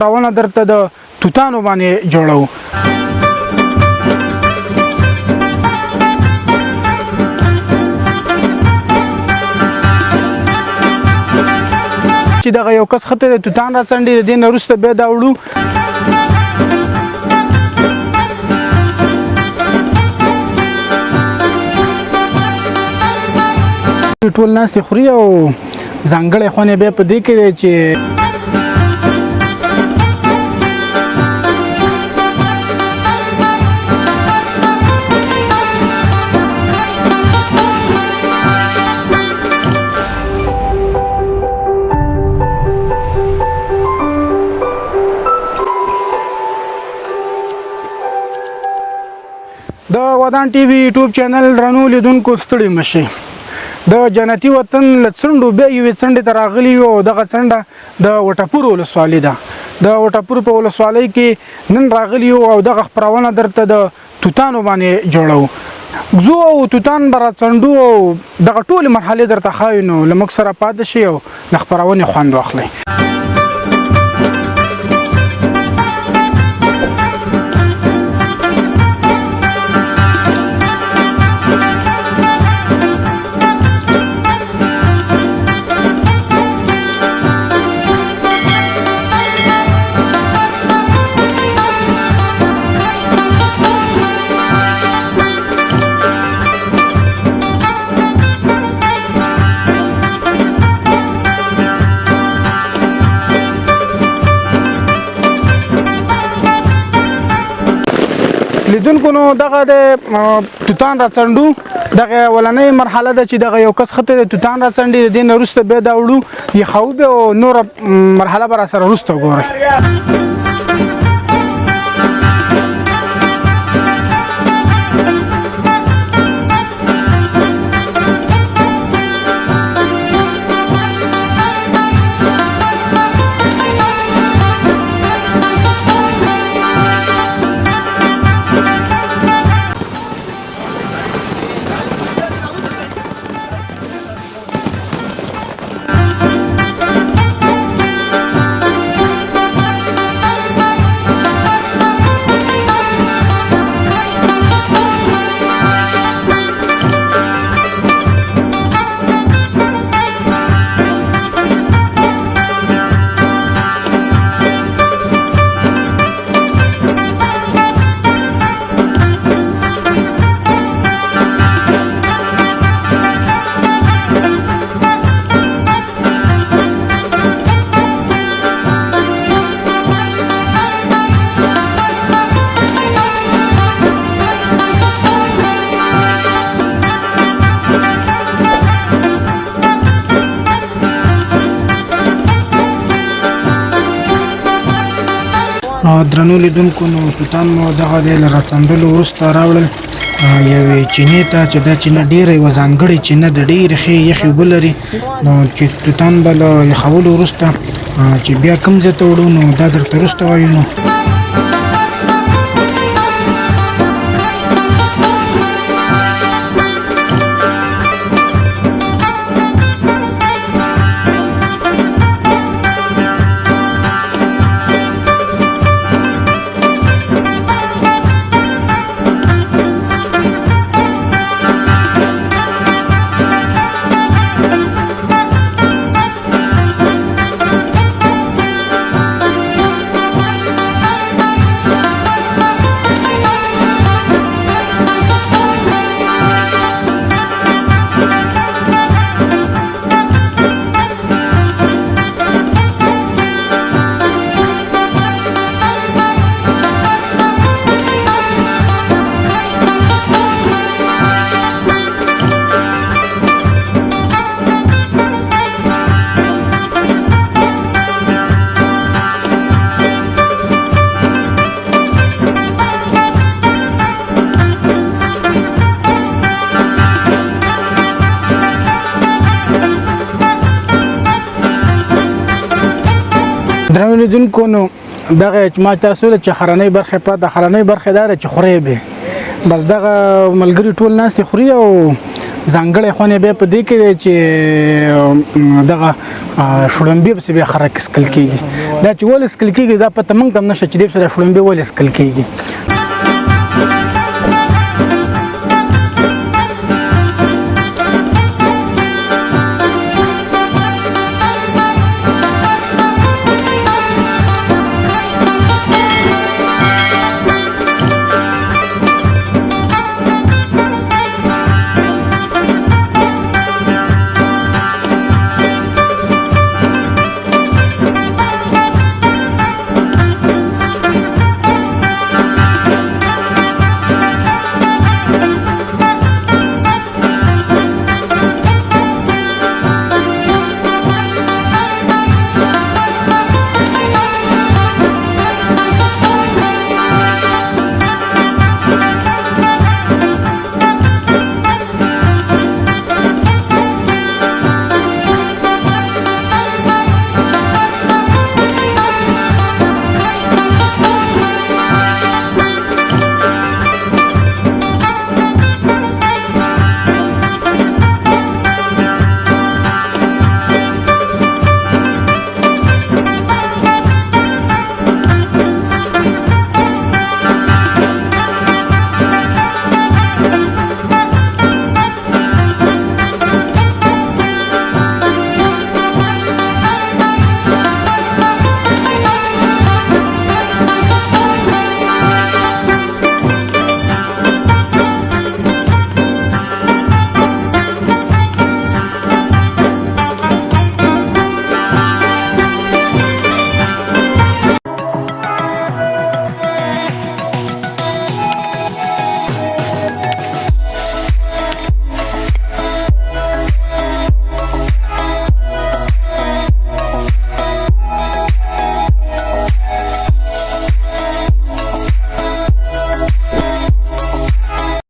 راونه درته د توتانو باندې جوړو. چې دغه یو کس خطه د توتان راڅنډي د دې نه وروسته بیا دا وړو ټول ناستې خوري او ځانګړی خوند یې بیا په دې کې دی چې د ودان ټي وي یوټیوب چینل درنو لیدونکو ستړي مشئ. د جنتي وطن له څنډو بیا یوې څنډې ته راغلي یو او دغه څنډه د وټپور ولسوالۍ ده. د وټپور په ولسوالۍ کې نن راغلي یو او دغه خپرونه درته د توتانو باندې جوړو. ځو او توتان به راڅنډو او دغه ټولې مرحلې درته ښایو، نو له موږ سره پاتې شئ او د خپرونې خوند واخلئ. لیدونکو نو دغه د توتان راڅنډو دغه اولنۍ مرحله ده چې دغه یو کس خطه د توتان راڅنډي د دې نه وروسته بیا دا وړو یخوو بیا او نوره مرحله به راسره وروسته ګورئ. درنو لیدونکو نو توتان مو دغه د راڅنډلو وروسته راوړل یوې چینې ته چې دا چینه ډېره یوه ځانګړې چینه د ډېرې ښې یخې اوبه لري. نو چې توتان به له یخولو وروسته چې بیا کوم ځای ته وړو نو دا درته وروسته وایو. نو درنو لیدونکو نو دغه ما تاسو له چخرنۍ برخه په د خرنۍ برخه دار چې خوري به بس دغه ملګری ټول ناس خوري او ځانګړی خونه به په دې کې چې دغه شړومبې په بیا خرک سکل کیږي دا چې ول سکل کیږي دا پته موږ تم نشه چې دې سره شړومبې ول سکل کیږي